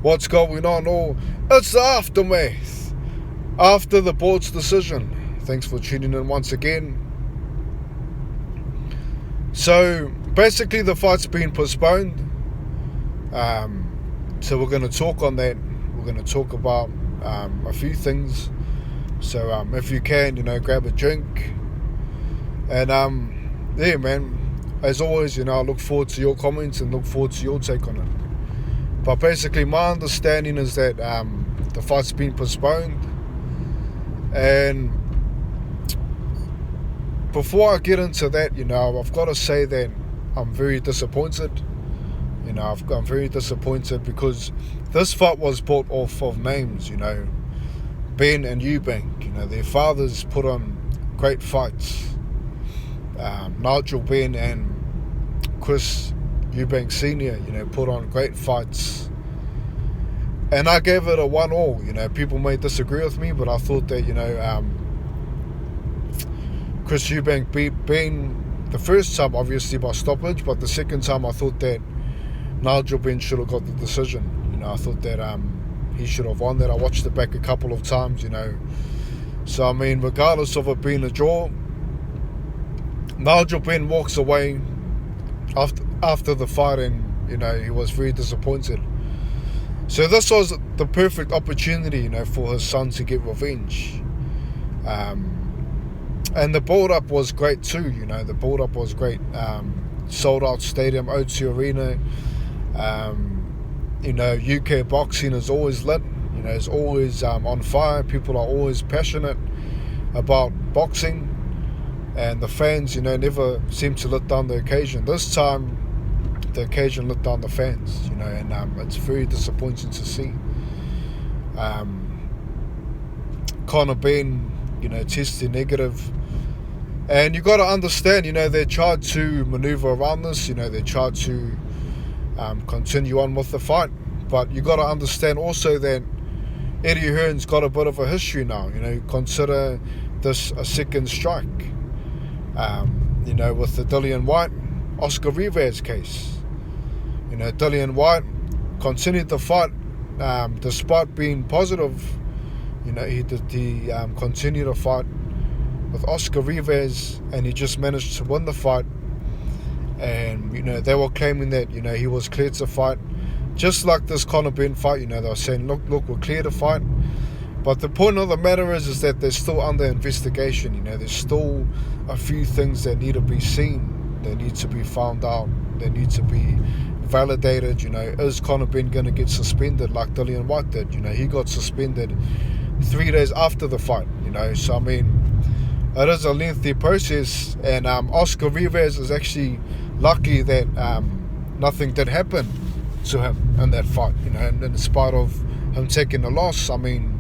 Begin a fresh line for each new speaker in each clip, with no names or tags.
what's going on, or it's the aftermath after the board's decision. Thanks for tuning in once again. So basically the fight's been postponed. So we're going to talk on that. We're going to talk about a few things. So if you can, grab a drink. And yeah, man, as always, I look forward to your comments and look forward to your take on it. But basically my understanding is that the fight's been postponed. And before I get into that, I've got to say that I'm very disappointed. I'm very disappointed because this fight was bought off of names, Benn and Eubank. Their fathers put on great fights. Nigel Benn and Chris Eubank Sr., put on great fights. And I gave it a 1-1. People may disagree with me, but I thought that, Chris Eubank beat Benn the first time, obviously, by stoppage, but the second time I thought that Nigel Benn should have got the decision. I thought that he should have won that. I watched it back a couple of times, So, I mean, regardless of it being a draw, Nigel Benn walks away after the fight and, he was very disappointed. So this was the perfect opportunity, for his son to get revenge. And the build-up was great too, the build-up was great. Sold-out stadium, O2 Arena. UK boxing is always lit, it's always on fire. People are always passionate about boxing. And the fans, never seem to let down the occasion. This time, the occasion let down the fans, and it's very disappointing to see. Conor Benn, tested negative. And you got to understand, they tried to maneuver around this, they tried to continue on with the fight. But you got to understand also that Eddie Hearn's got a bit of a history now, consider this a second strike. With the Dillian Whyte, Oscar Rivas case. Dillian Whyte continued the fight despite being positive. He continued the fight with Oscar Rivas, and he just managed to win the fight. And they were claiming that he was cleared to fight, just like this Conor Benn fight. They were saying, look, we're clear to fight. But the point of the matter is that they're still under investigation. There's still a few things that need to be seen. They need to be found out. They need to be validated. Is Conor Benn going to get suspended like Dillian Whyte did? He got suspended 3 days after the fight. So I mean, it is a lengthy process. And Oscar Rivas is actually lucky that nothing did happen to him in that fight. And in spite of him taking the loss, I mean,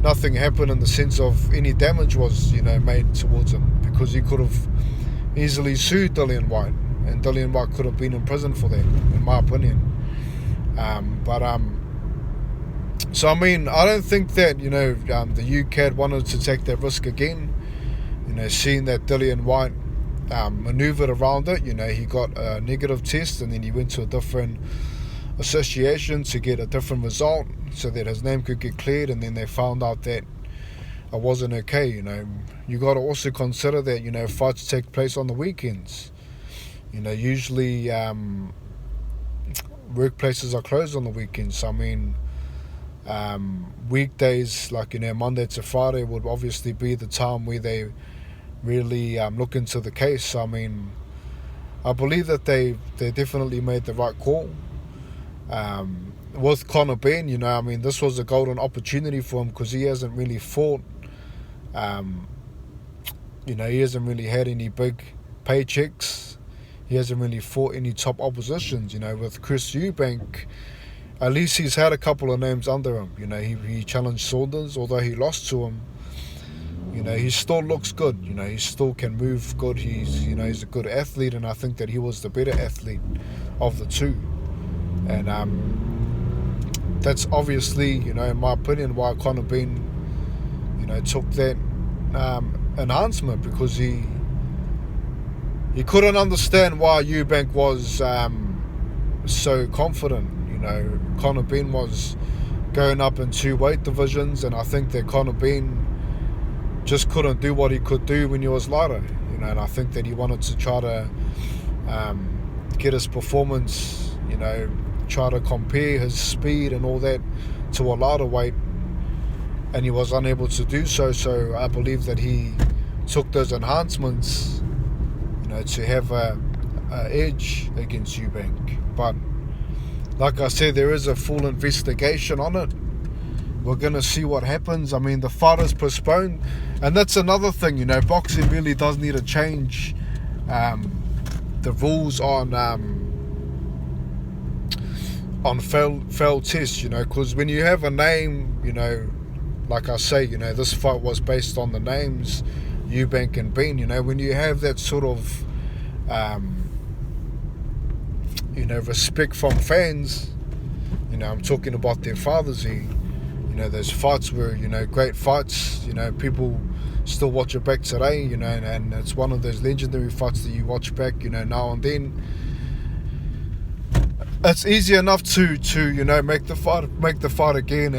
nothing happened in the sense of any damage was, made towards him, because he could have easily sued Dillian Whyte, and Dillian Whyte could have been in prison for that, in my opinion. So I mean, I don't think that the UK had wanted to take that risk again. Seeing that Dillian Whyte maneuvered around it. He got a negative test, and then he went to a different association to get a different result so that his name could get cleared, and then they found out that it wasn't okay. You got to also consider that fights take place on the weekends. Usually workplaces are closed on the weekends. So, I mean, weekdays like Monday to Friday would obviously be the time where they really look into the case. So, I mean, I believe that they definitely made the right call. With Conor Benn, I mean, this was a golden opportunity for him, because he hasn't really fought. He hasn't really had any big paychecks. He hasn't really fought any top oppositions. With Chris Eubank, at least he's had a couple of names under him. He challenged Saunders, although he lost to him. He still looks good. He still can move good. He's a good athlete, and I think that he was the better athlete of the two. And that's obviously, in my opinion, why Conor Benn, took that enhancement, because he couldn't understand why Eubank was so confident. Conor Benn was going up in 2 weight divisions, and I think that Conor Benn just couldn't do what he could do when he was lighter, and I think that he wanted to try to get his performance, try to compare his speed and all that to a lighter weight, and he was unable to do so. So I believe that he took those enhancements, to have a edge against Eubank. But like I said, there is a full investigation on it. We're going to see what happens. I mean, the fight is postponed, and that's another thing. Boxing really does need to change the rules on failed tests. Because when you have a name, like I say, this fight was based on the names Eubank and Benn. When you have that sort of respect from fans, I'm talking about their fathers here. Those fights were, great fights. People still watch it back today, and it's one of those legendary fights that you watch back, now and then. It's easy enough to make the fight again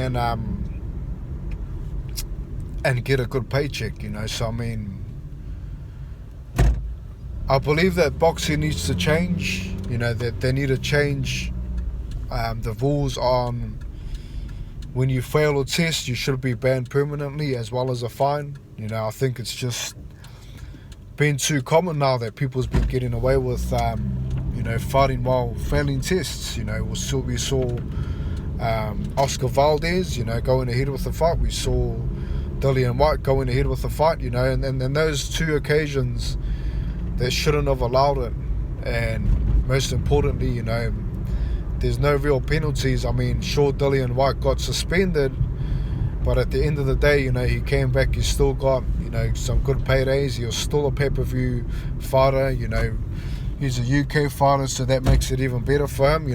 and get a good paycheck, So I mean, I believe that boxing needs to change. That they need to change the rules on when you fail a test, you should be banned permanently as well as a fine. I think it's just been too common now that people's been getting away with, fighting while failing tests. We saw Oscar Valdez, going ahead with the fight. We saw Dillian White going ahead with the fight, and those 2 occasions, they shouldn't have allowed it. And most importantly, there's no real penalties. I mean, sure, Dillian White got suspended, but at the end of the day, he came back. He still got, some good paydays. He was still a pay-per-view fighter. He's a UK fighter, so that makes it even better for him.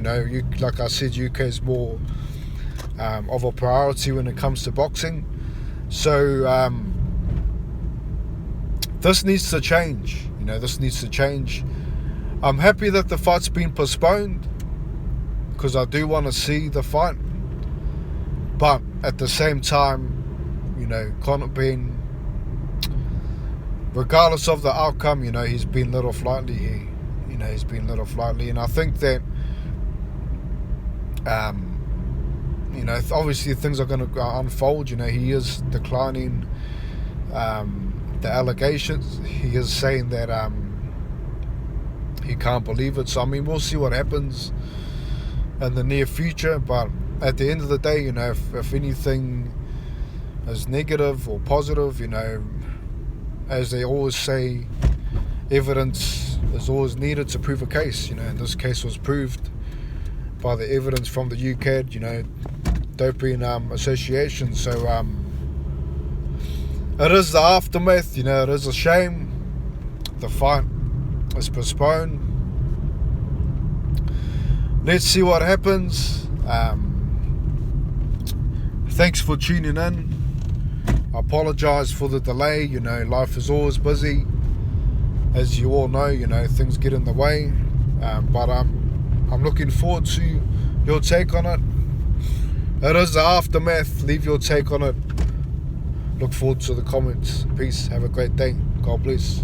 Like I said, UK is more of a priority when it comes to boxing. So this needs to change. This needs to change. I'm happy that the fight's been postponed, because I do want to see the fight. But at the same time, Conor Benn, regardless of the outcome, he's been let off lightly here. He's been let off lightly. And I think that, obviously things are going to unfold. He is declining the allegations. He is saying that he can't believe it. So, I mean, we'll see what happens in the near future. But at the end of the day, if anything is negative or positive, as they always say, evidence is always needed to prove a case. And this case was proved by the evidence from the UK, doping association. So it is the aftermath. It is a shame. The fight is postponed. Let's see what happens. Thanks for tuning in. I apologise for the delay. Life is always busy. As you all know, things get in the way. But I'm looking forward to your take on it. It is the aftermath. Leave your take on it. Look forward to the comments. Peace. Have a great day. God bless.